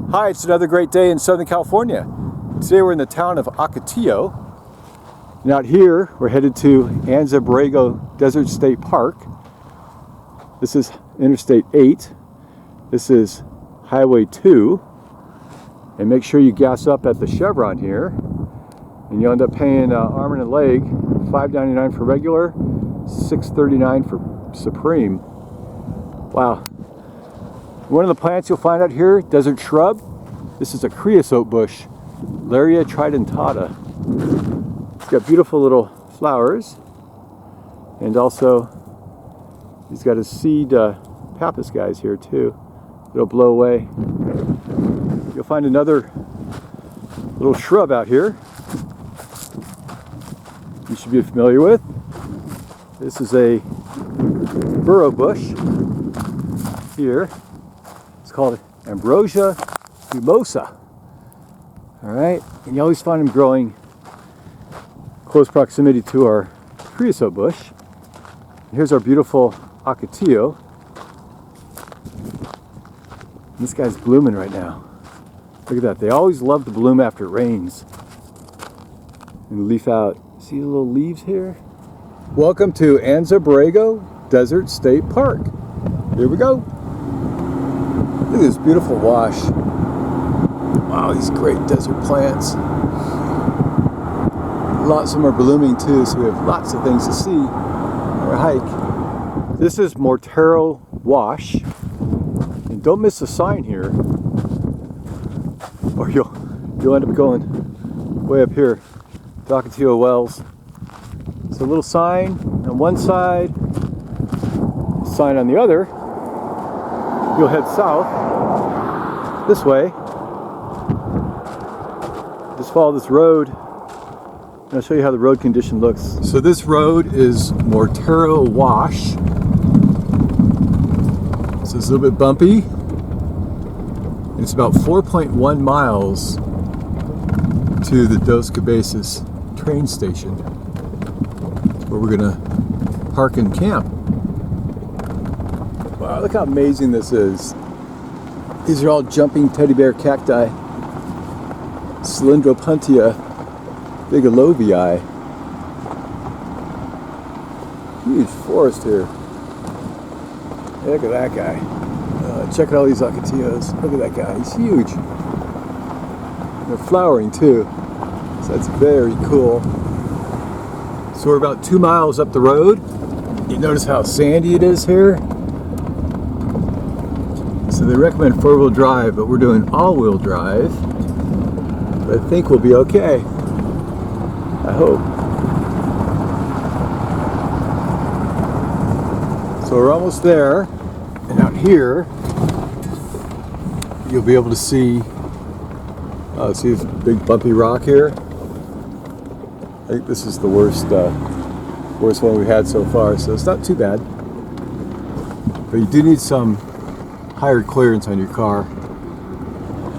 Hi, it's another great day in Southern California. Today we're in the town of Ocotillo. And out here we're headed to Anza-Borrego Desert State Park. This is Interstate 8. This is Highway 2. And make sure you gas up at the Chevron here. And you'll end up paying arm and a leg, $5.99 for regular, $6.39 for Supreme. Wow. One of the plants you'll find out here, desert shrub. This is a creosote bush, Laria tridentata. It's got beautiful little flowers, and also he's got his seed pappus guys here too. It'll blow away. You'll find another little shrub out here you should be familiar with. This is a burrow bush here. It's called Ambrosia humosa. All right, and you always find them growing close proximity to our creosote bush. Here's our beautiful Ocotillo. This guy's blooming right now. Look at that. They always love to bloom after it rains and leaf out. See the little leaves here? Welcome to Anza-Borrego Desert State Park. Here we go. Look at this beautiful wash. Wow, these great desert plants. Lots of them are blooming too, so we have lots of things to see on our hike. This is Mortero Wash. And don't miss the sign here, or you'll end up going way up here to Ocotillo Wells. So a little sign on one side, sign on the other. You'll head south this way. Just follow this road, and I'll show you how the road condition looks. So this road is Mortero Wash. So it's a little bit bumpy. It's about 4.1 miles to the Dos Cabezas train station, where we're gonna park and camp. Wow, look how amazing this is. These are all jumping teddy bear cacti. Cylindropuntia bigelovii. Huge forest here. Hey, look at that guy. Check out all these Ocotillos. Look at that guy. He's huge. They're flowering too. So that's very cool. So we're about 2 miles up the road. You notice how sandy it is here? So they recommend four-wheel drive, but we're doing all-wheel drive. But I think we'll be okay. I hope. So we're almost there. And out here, you'll be able to see this big bumpy rock here. I think this is the worst one we've had so far, so it's not too bad. But you do need some higher clearance on your car.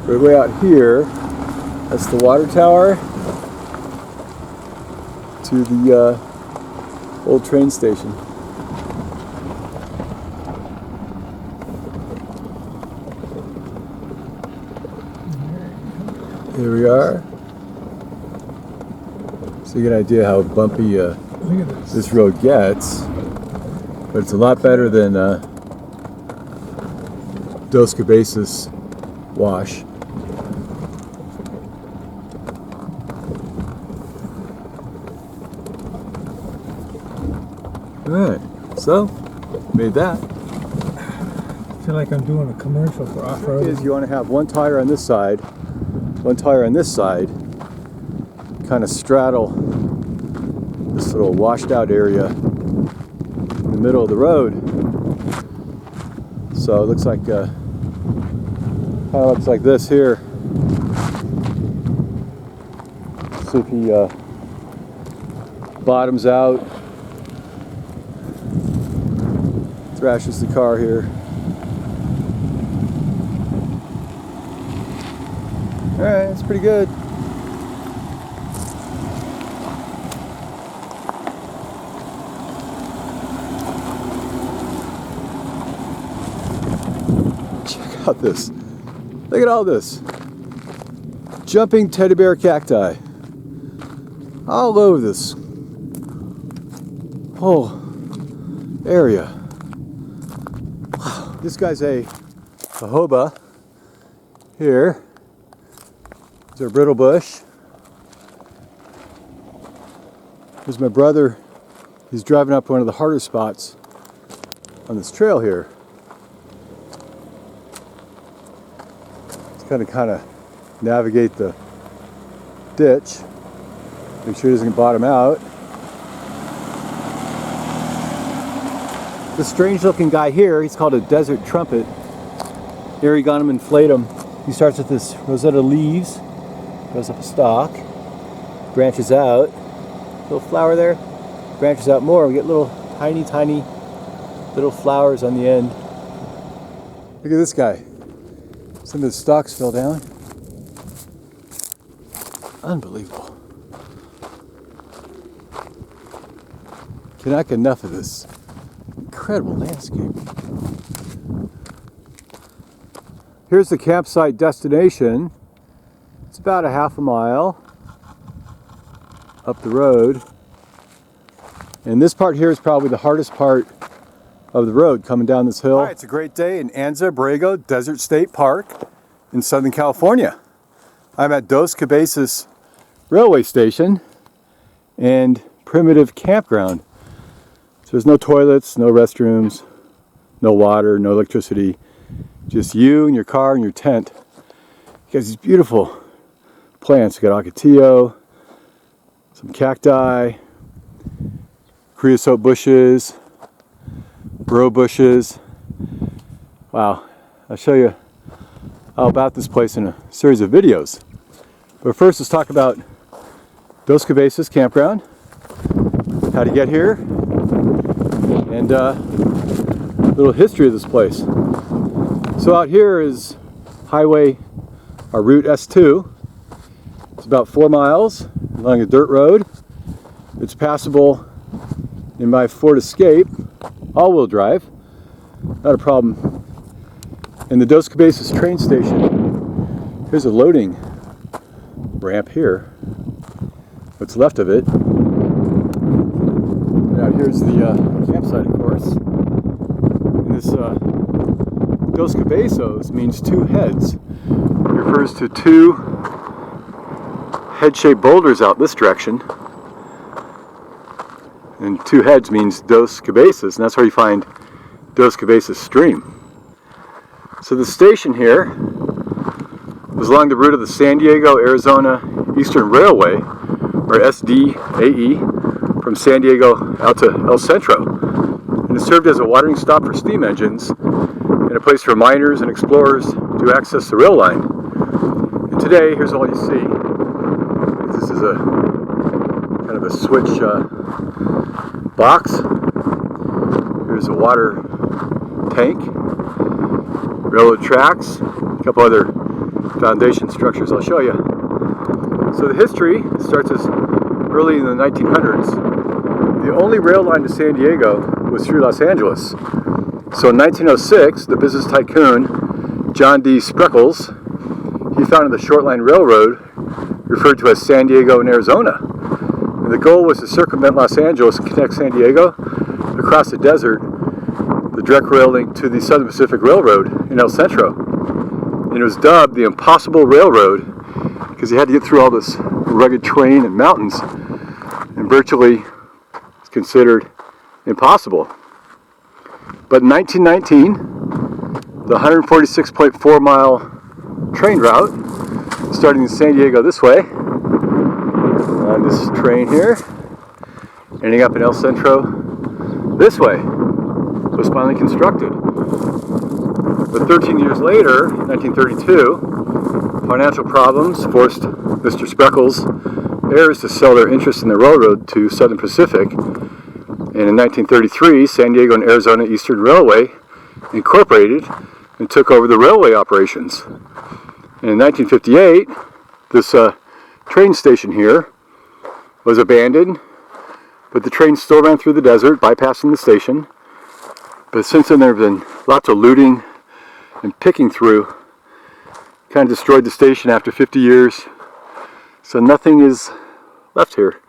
Right way out here, that's the water tower to the old train station. Here we are. So you get an idea how bumpy this road gets, but it's a lot better than Dos Cabezas Wash. Alright, so made that. I feel like I'm doing a commercial for off-road. You want to have one tire on this side, one tire on this side, kind of straddle this little washed out area in the middle of the road. So it looks like kind of looks like this here. See if he bottoms out, thrashes the car here. Alright, that's pretty good. Check out this Look at all this. Jumping teddy bear cacti. All over this whole area. Wow. This guy's a jojoba here. There's our brittle bush. There's my brother. He's driving up one of the harder spots on this trail here. He's kind of navigate the ditch. Make sure he doesn't bottom out. This strange looking guy here, he's called a desert trumpet. Eriogonum inflatum. He starts with this rosette of leaves, goes up a stalk, branches out, little flower there, branches out more. We get little tiny little flowers on the end. Look at this guy. Some of the stalks fell down. Unbelievable. Cannot get enough of this incredible landscape. Here's the campsite destination. It's about a half a mile up the road. And this part here is probably the hardest part of the road coming down this hill. It's a great day in Anza-Borrego Desert State Park in Southern California. I'm at Dos Cabezas railway station and primitive campground. So there's no toilets, no restrooms, no water, no electricity. Just you and your car and your tent. You got these beautiful plants. You got ocotillo, some cacti, creosote bushes, bro bushes. Wow, I'll show you all about this place in a series of videos. But first, let's talk about Dos Cabezas Campground, how to get here, and a little history of this place. So out here is highway, our route S2. It's about 4 miles along a dirt road. It's passable in my Ford Escape, all-wheel drive, not a problem. In the Dos Cabezas train station, here's a loading ramp here, what's left of it. Now here's the campsite, of course. And this Dos Cabezas means two heads. It refers to two head-shaped boulders out this direction. And two heads means Dos Cabezas, and that's where you find Dos Cabezas stream. So the station here is along the route of the San Diego, Arizona Eastern Railway, or SDAE, from San Diego out to El Centro. And it served as a watering stop for steam engines and a place for miners and explorers to access the rail line. And today, here's all you see. This is a kind of a switch box. Here's a water tank, railroad tracks, a couple other foundation structures I'll show you. So the history starts as early in the 1900s. The only rail line to San Diego was through Los Angeles. So in 1906, the business tycoon John D. Spreckles, he founded the short line railroad referred to as San Diego and Arizona. And the goal was to circumvent Los Angeles and connect San Diego across the desert, the direct rail link to the Southern Pacific Railroad in El Centro. And it was dubbed the Impossible Railroad because you had to get through all this rugged terrain and mountains, and virtually it's considered impossible. But in 1919, the 146.4 mile train route, starting in San Diego this way, on this train here, ending up in El Centro this way, was finally constructed. But 13 years later, 1932, financial problems forced Mr. Spreckles' heirs to sell their interest in the railroad to Southern Pacific. And in 1933, San Diego and Arizona Eastern Railway incorporated and took over the railway operations. And in 1958, this train station here was abandoned, but the train still ran through the desert, bypassing the station. But since then, there have been lots of looting and picking through kind of destroyed the station after 50 years. So nothing is left here,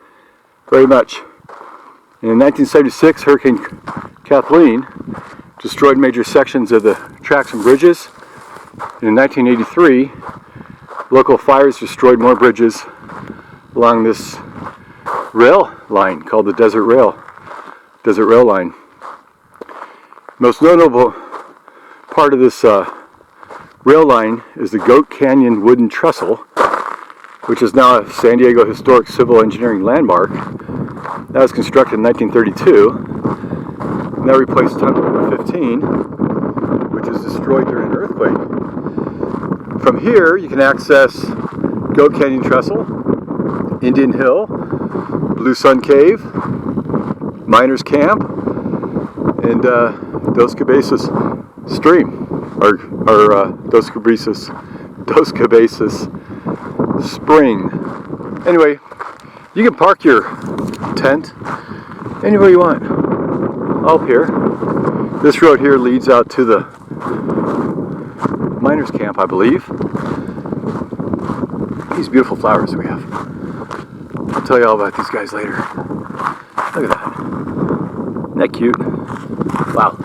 very much. And in 1976, Hurricane Kathleen destroyed major sections of the tracks and bridges. And in 1983, local fires destroyed more bridges along this rail line called the Desert Rail Line. Most notable part of this rail line is the Goat Canyon wooden trestle, which is now a San Diego Historic Civil Engineering Landmark. That was constructed in 1932. And that replaced tunnel number 15, which was destroyed during an earthquake. From here, you can access Goat Canyon Trestle, Indian Hill, Blue Sun Cave, Miners Camp, and Dos Cabezas Stream, or Dos Cabezas Spring. Anyway, you can park your tent anywhere you want. Up here. This road here leads out to the Miners Camp, I believe. These beautiful flowers we have. I'll tell you all about these guys later. Look at that. Isn't that cute? Wow.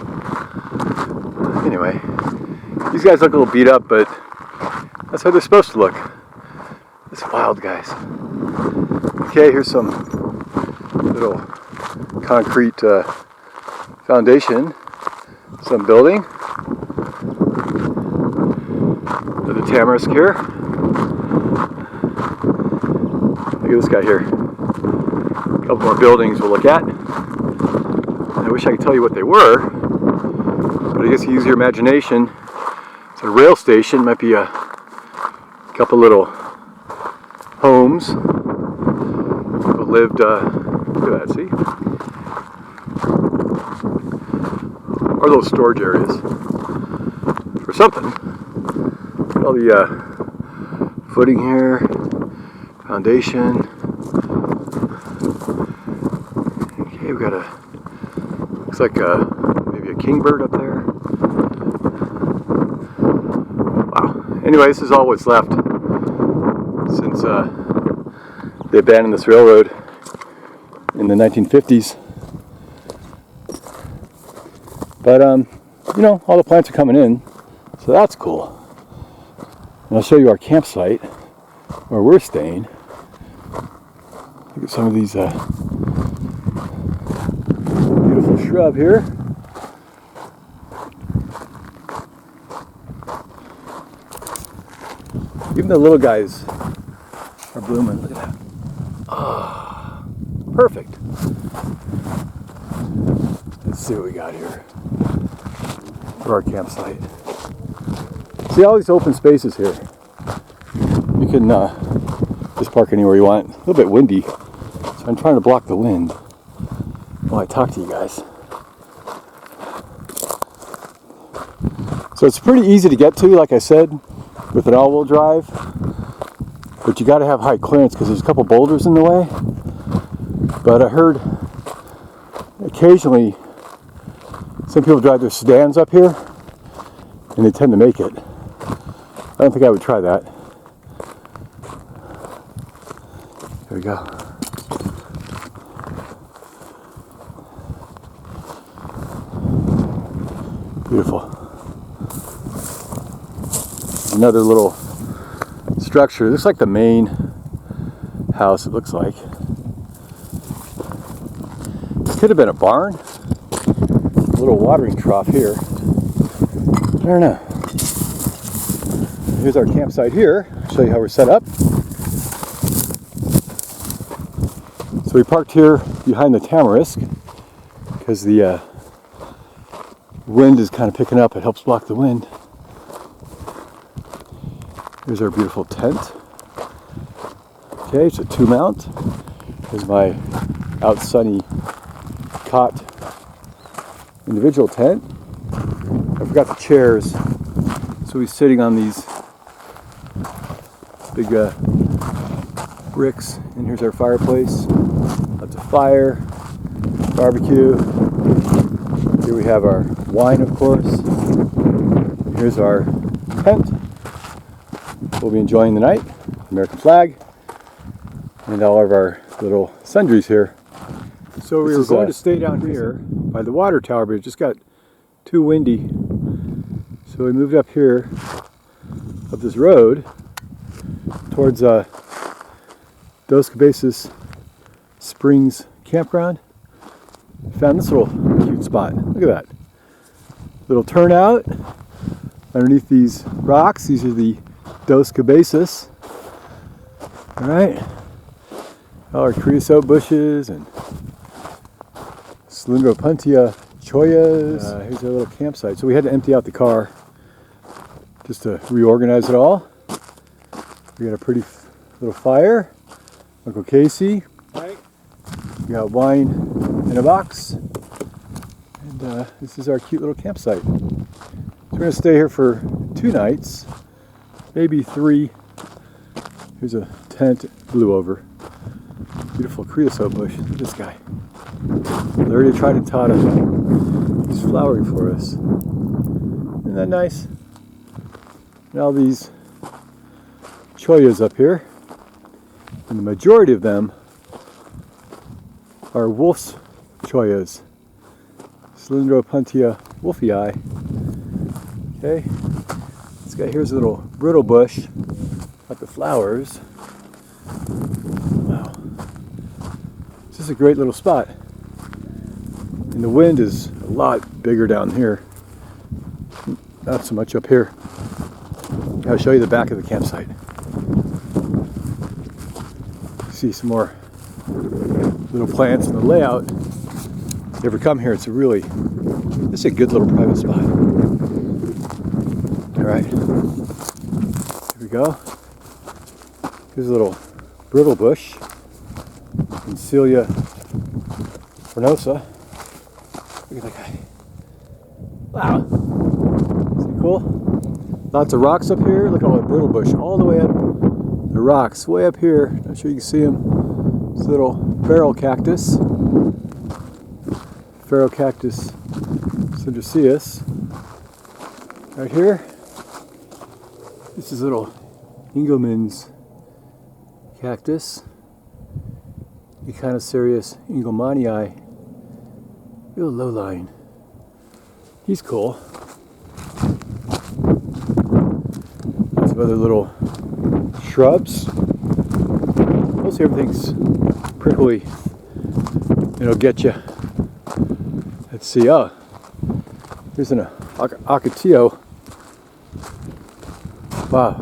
Anyway, these guys look a little beat up, but that's how they're supposed to look. It's wild, guys. Okay, here's some little concrete foundation, some building. Another tamarisk here. Look at this guy here. A couple more buildings we'll look at. I wish I could tell you what they were, but I guess you use your imagination. It's a rail station, might be a couple little homes. People lived, look at that, see? Or those storage areas for something. Look at all the footing here, foundation. Okay, we've got looks like maybe a kingbird up there. Wow. Anyway, this is all what's left since they abandoned this railroad in the 1950s. But you know, all the plants are coming in, so that's cool. And I'll show you our campsite where we're staying. Look at some of these beautiful shrub here. Even the little guys are blooming. Look at that. Ah, perfect. Let's see what we got here for our campsite. See all these open spaces here. You can just park anywhere you want. A little bit windy, so I'm trying to block the wind while I talk to you guys. So it's pretty easy to get to, like I said, with an all-wheel drive, but you got to have high clearance because there's a couple boulders in the way. But I heard occasionally some people drive their sedans up here and they tend to make it. I don't think I would try that. There we go. Beautiful. Another little structure. This is like the main house, it looks like. This could have been a barn. A little watering trough here. I don't know. Here's our campsite here. I'll show you how we're set up. So we parked here behind the tamarisk because the wind is kind of picking up. It helps block the wind. Here's our beautiful tent. Okay, it's a 2-mount. Here's my out sunny cot individual tent. I forgot the chairs, so he's sitting on these big bricks. And here's our fireplace. Lots of fire, barbecue. Here we have our wine, of course. Here's our tent. we'll be enjoying the night. American flag and all of our little sundries here. So we were going to stay down here by the water tower, but it just got too windy. So we moved up here, up this road, towards Dos Cabezas Springs campground. Found this little cute spot. Look at that. Little turnout underneath these rocks. These are the Dos Cabezas. Alright. All our creosote bushes and Cylindropuntia choyas. Here's our little campsite. So we had to empty out the car just to reorganize it all. We got a pretty little fire. Uncle Casey. Right. We got wine in a box. And this is our cute little campsite. So we're going to stay here for 2 nights, maybe 3. Here's a tent, blew over. Beautiful creosote bush. Look at this guy. Larry tried to tot him. He's flowering for us. Isn't that nice? And all these choyas up here. And the majority of them are wolf's choyas. Cylindropuntia wolfii. Okay. This guy here's a little brittle bush. Like the flowers. Wow. This is a great little spot. And the wind is a lot bigger down here. Not so much up here. I'll show you the back of the campsite. See some more little plants in the layout. If you ever come here, this is a good little private spot. Alright. Here we go. Here's a little brittle bush. Celia Fornosa. Look at that guy. Wow. Is he cool? Lots of rocks up here. Look at all the brittle bush all the way up. The rocks way up here. Not sure you can see them. This little feral cactus. Feral cactus Syndraceus. Right here. This is little Engelmann's cactus. Echinocerius engelmannii. Real low line. He's cool. Some other little shrubs. Mostly everything's prickly. It'll get you. Let's see. Oh, here's an ocotillo. Wow.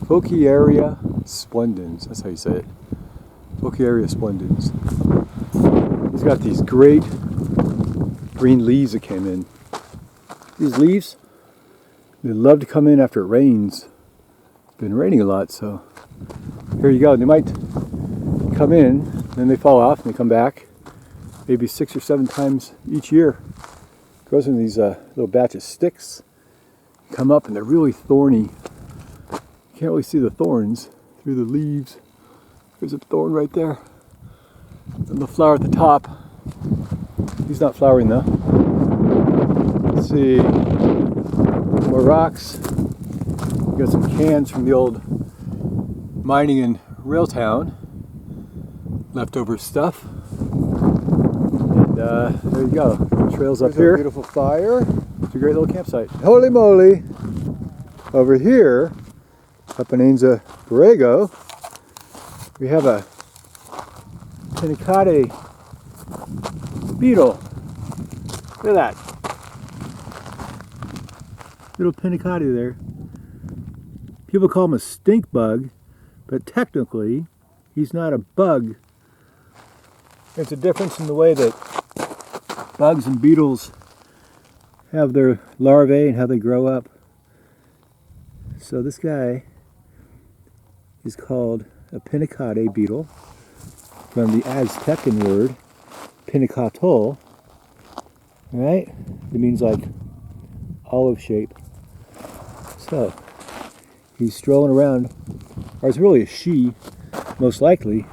Focieria splendens. That's how you say it. Focieria splendens. He's got these great green leaves that came in. These leaves, they love to come in after it rains. It's been raining a lot, so here you go. They might come in, then they fall off, and they come back maybe 6 or 7 times each year. It grows in these little batch of sticks. Come up, and they're really thorny. You can't really see the thorns through the leaves. There's a thorn right there. And the flower at the top. He's not flowering though. Let's see. More rocks. We got some cans from the old mining in Railtown. Leftover stuff. And there you go. Trails up here. Beautiful fire. It's a great little campsite. Holy moly! Over here, up in Anza-Borrego, we have a Pinicate beetle. Look at that. Little Pinicate there. People call him a stink bug, but technically, he's not a bug. There's a difference in the way that bugs and beetles have their larvae and how they grow up. So this guy is called a Pinicate beetle from the Aztecan word pinicatol, right? It means like olive shape. So he's strolling around, or it's really a she, most likely,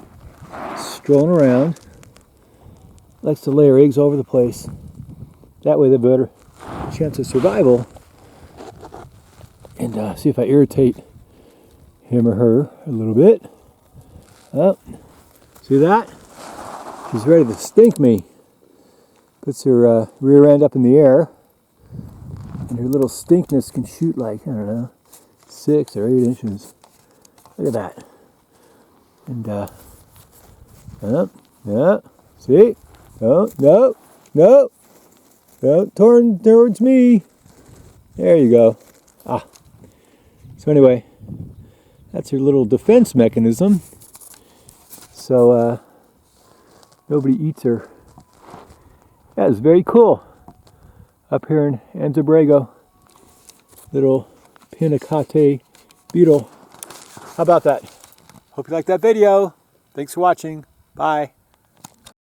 strolling around. Likes to lay her eggs all over the place. That way they have a better chance of survival And see if I irritate him or her a little bit. Oh, see that? She's ready to stink me. Puts her rear end up in the air, and her little stinkness can shoot like, I don't know, 6 or 8 inches. Look at that. And yeah, see? No, turn towards me. There you go. So anyway, that's her little defense mechanism. So nobody eats her. That is very cool. Up here in Anza-Borrego, little pinacate beetle. How about that? Hope you liked that video. Thanks for watching. Bye.